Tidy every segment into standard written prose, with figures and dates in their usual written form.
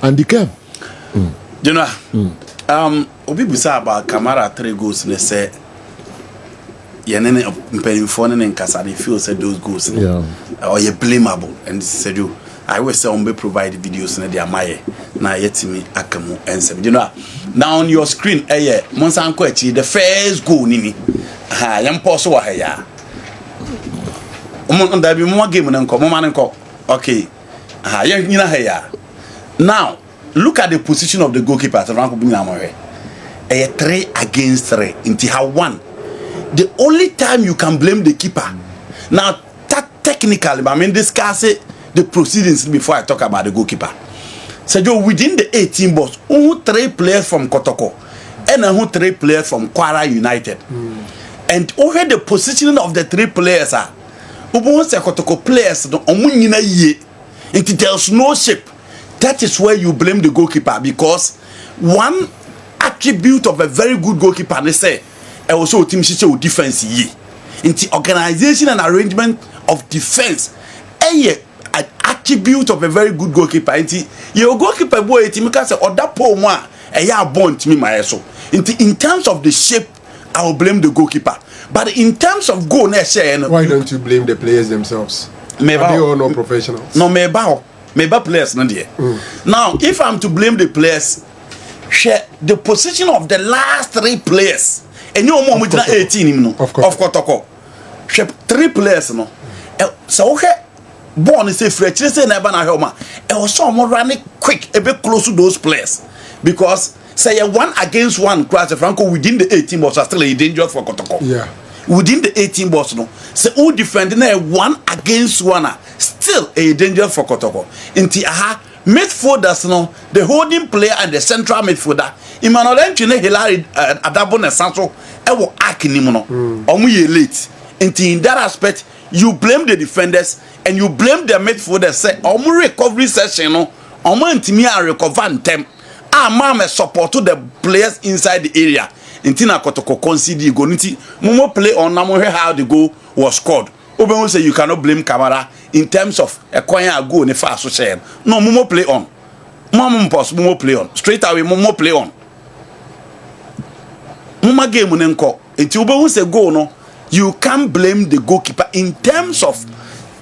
Andy Kers. You know, obi bisa about Camara 3 goals. They say, yenene mpanyinfo ne nkasa they feel say those goals or you blameable, and said you I always say on be provide videos na they amaye na yetimi akamu ensem. You know, now on your screen monsan ko achi the first goal nini yam poso wa ya on da bi mo game na nko mo man nko okay yan nyina ya. Now look at the position of the goalkeeper at rank bin amore 3 against 3 into how 1. The only time you can blame the keeper. Now, technically, I mean, discuss the proceedings before I talk about the goalkeeper. So, within the 18 box, 3 players from Kotoko and 3 players from Camara United. And over the positioning of the 3 players are Kotoko players, there's no shape. That is where you blame the goalkeeper, because one attribute of a very good goalkeeper, they say, also team defense ye into organization and arrangement of defense an attribute of a very good goalkeeper. Into your goalkeeper boy team can say or that poor one born to me my so in terms of the shape I will blame the goalkeeper, but in terms of goal why don't you blame the players themselves? Are they all not professionals? No, maybe players not there. Now if I'm to blame the players, share the position of the last 3 players. And you know, 18 of Kotoko. 3 players, no. So, okay, born is a free, say never na home. It was so more running quick, a bit close to those players. Because, say, 1 against 1, Class Franco within the 18 box are still a danger for Kotoko. Yeah. Within the 18 box, no. So, who defending a 1 against 1, still a danger for Kotoko. Inti, midfielders, no, the holding player and the central midfielder. Emmanuel Enchine Hilary Adabo na Sanso ewo akinimu no omu ye late. In that aspect you blame the defenders and you blame the midfielders say omu recovery session no omu ntimi a recover ntem me support to the players inside the area na Kotoko concede go nti momo play on na mo how the goal was scored. Oben say you cannot blame Camara in terms of a kwanya goal ne fa so share no momo play on momo play on straight away momo play on Muma game nenko. Enti ube say goal no, you can't blame the goalkeeper in terms of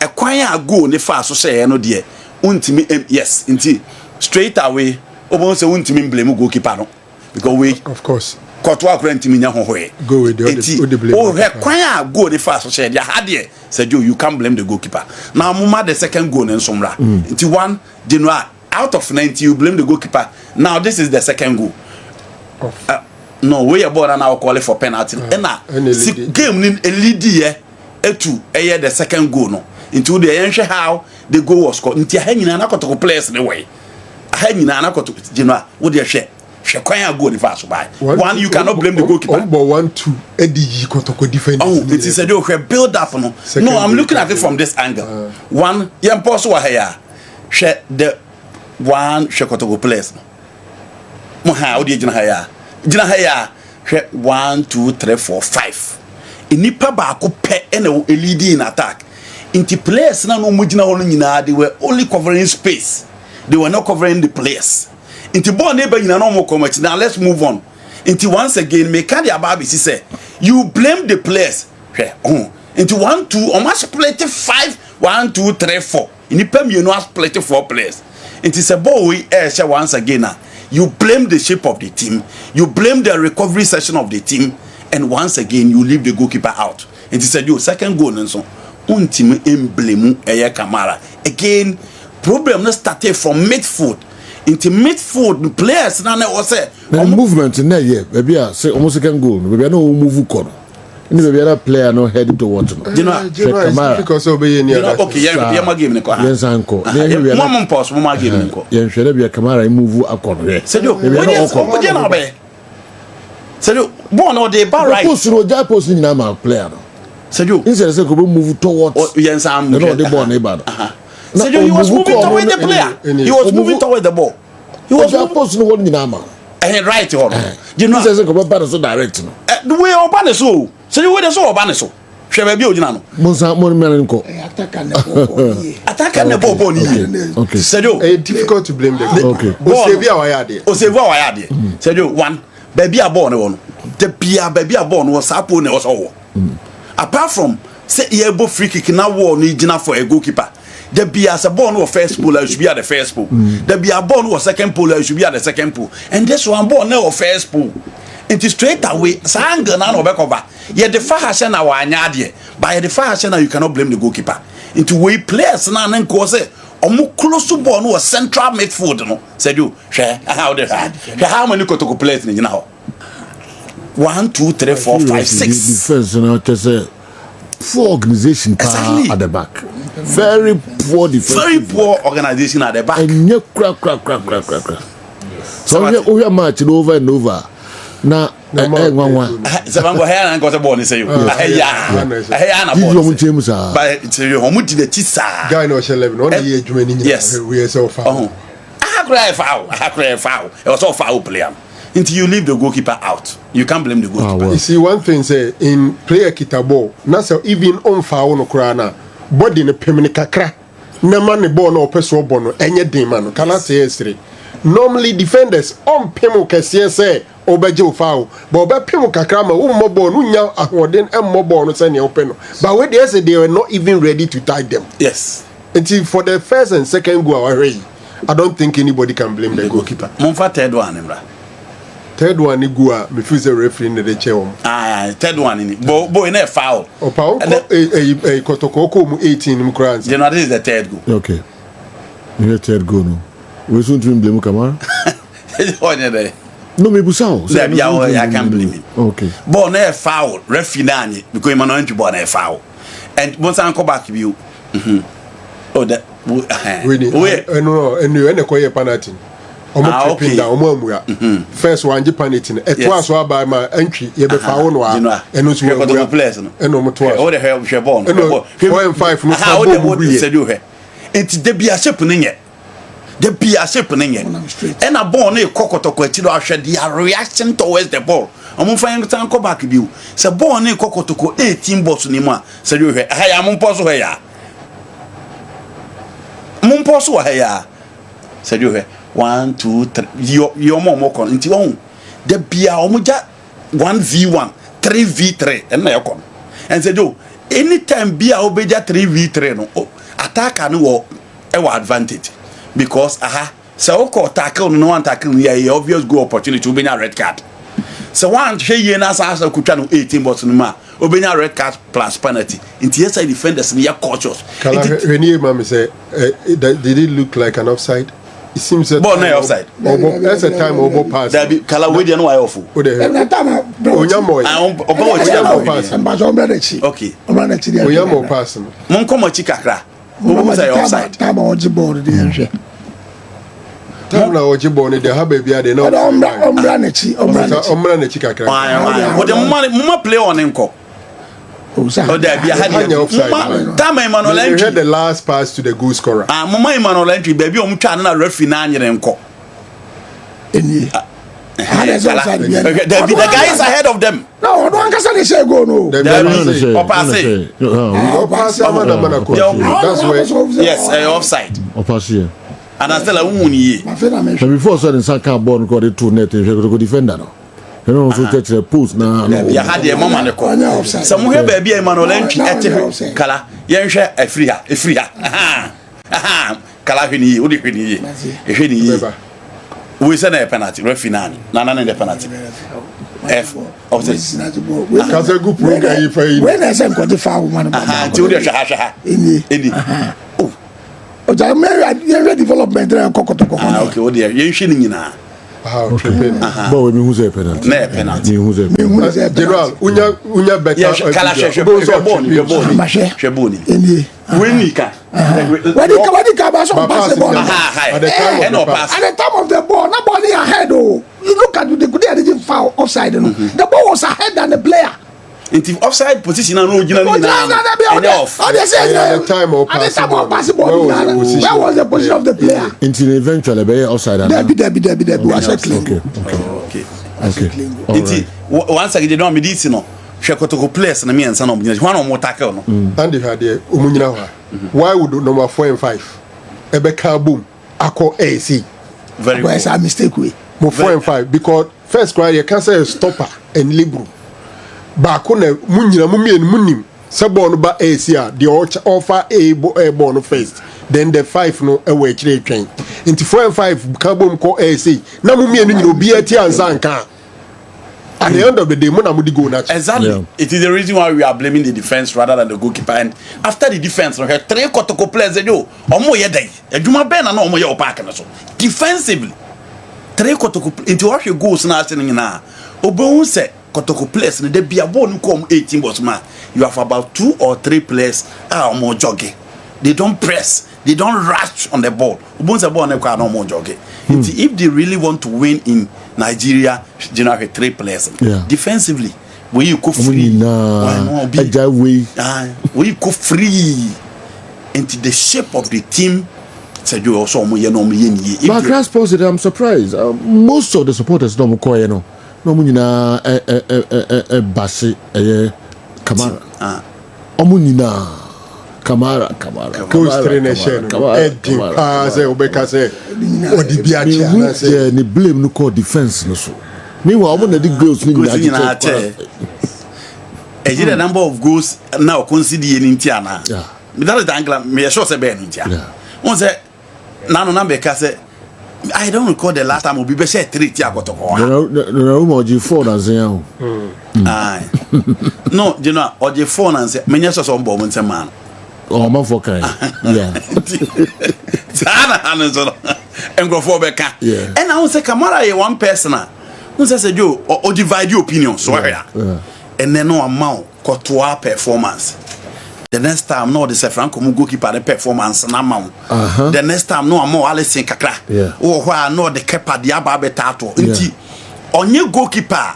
a kwanya goal ne fa so say no there. Untimi yes, enti straight away ube say untimi blame goalkeeper no, because we of course Kotoko ntimi nya hohoe. Go with the blame. Oh, kwanya goal ne fa so say there had said you can't blame the goalkeeper. Now muma the second goal in somra. Enti 1 January out of 90 you blame the goalkeeper. Now this is the second goal. No, we are born and now call it for penalty. And game in a lead year, the second goal. No, into the end, how the goal was scored. Into hanging and I got to place the way. Hanging and I got to, you know, what you share. Shakwaya go the fast by. One, you cannot blame the goalkeeper. But 1-2, Eddie Kotoko defend. Oh, it is a joke. Build up. No, I'm looking at it from this angle. One, young post was here. Share the 1 Kotoko place. How did you hire? Jina haya 1 2 3 4 5 inipa ba ko pe ena leading in attack inti players na no mujina hono nyina they were only covering space, they were not covering the players inti ball na be nyina no mo comot. Now let's move on inti once again me can the ababi say you blame the players inti 1 2 o match split 5 1 2 3 4 inipa mi no split 4 players inti say ball we share once again na you blame the shape of the team, you blame the recovery session of the team, and once again you leave the goalkeeper out. And he said, "Your second goal and so ultimate blame Camara." Again, problem not started from midfield. Into midfield players now was say movement in there, yeah. Maybe I say almost second goal. Maybe I know move corner. Any maybe other player no head to watch. You know, because obey any other. Okay, yeah, my game nko. Yes, uncle. One pass, my game nko. Yeah, should be a Camara move akon. Said you, maybe no okon. You know be. Said you, born or dey bar right. Post no just post ni na player. Said you, instead say go move towards. Oh, yes, I'm. No, the ball na bad. Said you, he was moving toward the player. He was moving toward the ball. He was post no one ni na ma. Right on. You know, say go bad so direct no. The way oban so. So you wey so oban so. Shall be Ojano. Monsa Monko. Attack and the ball. Okay. Said it's difficult to blame the okay. Osevia, said you one baby are born on the Pia baby are born was up on was all. Apart from say ye both free kick now war need dinner for a goalkeeper. The be as a born or first pool, should be at the first pool. The be a born or second pool, should be at the second pool. And this one born no first pool. It is straight away. Sanga na no back over. Yet the far hashen our anyadie. By the far hashen you cannot blame the goalkeeper. Into way players na and cause omu close to born was central midfield no. Said you share how the how many Kotoko players in now? 1, 2, 3, 4, 5, 6. Defense now just poor organization exactly. At the back. Very poor defense. Very poor organization at the back. And you crack. So we are marching over and over. Now, Sabango hair and got a bonus. Say you. But it's your home to the Tissa. Guy no shall live. Yes, we are so far. I cry foul. It was all foul player. Until you leave the goalkeeper out, you can't blame the goalkeeper. Well. You see, one thing say in player kitabo, nasa even on foul no krana, body ne pemini kakra, na man ne ball no peso bono, enye demano, cannot say yesterday. Normally defenders on pemo kesiye say obeje foul, but obe pemo kakra ma mo ball no nya ahoden em mo ball no say ne open no. But when they say they were not even ready to tie them. Yes. Until for the first and second goal already, I don't think anybody can blame the goalkeeper. Monfa third one, Emra. Third one ni gua me feel say referee in the chair. Third one ni bo in a foul. Opa Kotoko ko mu 18 mu kran. You know this is the third goal. Okay. The third goal no. We soon to blame Camara. No me busao. I can't blame him. Okay. Bo na foul referee na ni because him no ntwi bo na foul. And once I come back you. Oh that no ko ye penalty. First one penalty. It was by my entry. You be foul no. And no so we place no. And no mo to. Oh the hell we born. 4 and 5 no. How the say do here. It's the be a shape ninye. The be a shape ninye. And a born e Kotoko atiro ahwe their reaction towards the ball. Omo fan time come back bi. Say born e Kotoko 18 balls ni mu a. Say do here. Ha ya mo poso he ya. Mo poso he ya. Say do here. 1, 2, 3. Your mom con into one. The Bia Omuja 1v1, 3v3, and my con. And said, oh, anytime Bia Obeja 3v3, no, attack no advantage. Because, so tackle no one tackle, yeah, obvious go opportunity to be a red card. So one, she and us as a Kuchano 18 bots in ma, obeying a red card plus penalty. Into yes, I defenders near cautious. When you, Mammy, say, did it look like an offside? It seems that born offside. That's a time over pass. That be Kalawedian no awful. Okay. Oyamo pass. Mon come chikakra. Who say offside? Time ojibord dey. Time na ojibord dey have baby dey no. Ombra nechi kakra. What the mama play on enko. Oh, there be a offside. Time Emmanuel entry. You had the last pass to the goal scorer. Mama Emmanuel entry, baby, na referee na nyere nko. The guy is ahead of them. No, don't can say go no. That's where. Yes, offside. And I still a woman ye. Before certain Saka born got it 2 net to defender. You know, so catch the post now. You had the moment. Somewhere, baby, Emmanuel entry at Kala. Yansha, a free. Kala, we send a penalty, referee Nana in the penalty. F of this. Because a good program if I. When I said got the foul man. Oh, the development Kotoko. Okay, oh dear, you're shooting now. But we who's a penalty? No penalty. Who's a General, unya better. Shaboni. When you can. When you come pass the ball. At the time of the ball, nobody ahead. Oh, you look at the good didn't foul offside. The ball was ahead than the player. In offside position, no, you know, at the time of passing ball, where was the position of the player? Until eventually, be outside. Debbie was okay. Once again, they don't medicinal. hwe Kotoko players na me ensa na omunyina hwan no mo tackle no Andy Hade omunyina ho why would number 4 and 5 Ebeka boom akọ AC very Where's good. a mistake we? mo 4 and 5 because first cry you can say stopper and libero baako na munyina mu mien munim se ball no ba AC a the offer a ball no first then the 5 no e we kire twen into 4 and 5 ka bom ko AC na mu mien nyina obi ati ansa nka at the end of the day mo na mo di go na Exactly. Yeah. It is the reason why we are blaming the defense rather than the goalkeeper. And after the defense, we have 3 Kotoko players. They do. Omo ye day. Ejuma ben na omo ye opaka na so. Defensively, 3 Kotoko. Into what you goals na asking na. Obo say Kotoko players. They be a ball come 18 boss man. You have about 2 or 3 players. Omo jogging. They don't press. They don't rush on the ball. Obo say ball na kwa no more jogging. If they really want to win in Nigeria, you know, have 3 players. Yeah. Defensively, when you go free, Nah, agile way. when you go free into the shape of the team, said you also But Accra Sports, I'm surprised. Most of the supporters don't call you know. No munina Basi Camara. Omunina Camara. coach trainer share Eddie pass Obeka say odi biachi na say Yeah, ni blame no call defense no so. Meanwhile, omo na the goals ni na the number of goals now consider in Intiana. Yeah. That is the angle. Me sure say Ben Intia. Yeah. One say now number say I don't recall the last time we be say 3 tia Kotoko. No G 4 na zen. Aye. No, you know, or the phone and say me sure some bomb say man. Oh, man for kind. Yeah. Sana hanzo engofo beka. Yeah. And I say Camara is one person. No say you or divide your opinion so Yeah. And then no amount Kotoa performance. The next time no the say Franco mu goalkeeper the performance na amount. The next time no amount Alison kakra. Yeah. Oh why no the keeper the aba betato. Nti onye goalkeeper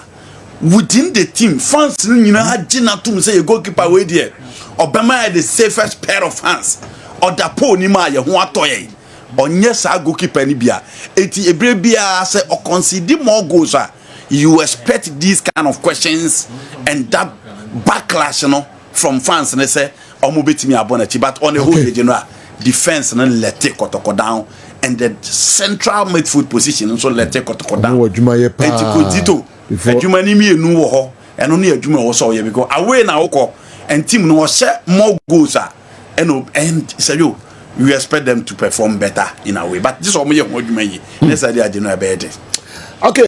within the team fans nyina hagina tum say goalkeeper we there. Obama the safest pair of hands. Or the po ni ma ye ho atoye. Onye sa goalkeeper ni bia. Eti ebre bia say or consider more goals. You expect these kind of questions and that backlash, you know, from fans. And they say, "Omo betimi abonachi." But on the whole, you know, defense and let take Kotoko down, and the central midfield position also let take Kotoko down. Omo adwuma ye pa. Enti adwuma ni mi enu wo ho. Eno na adwuma wo so ye because away na woko and team no share more goals and say you expect them to perform better in a way. But this omo ye ho adwuma yi. Let's say they are bad. Okay.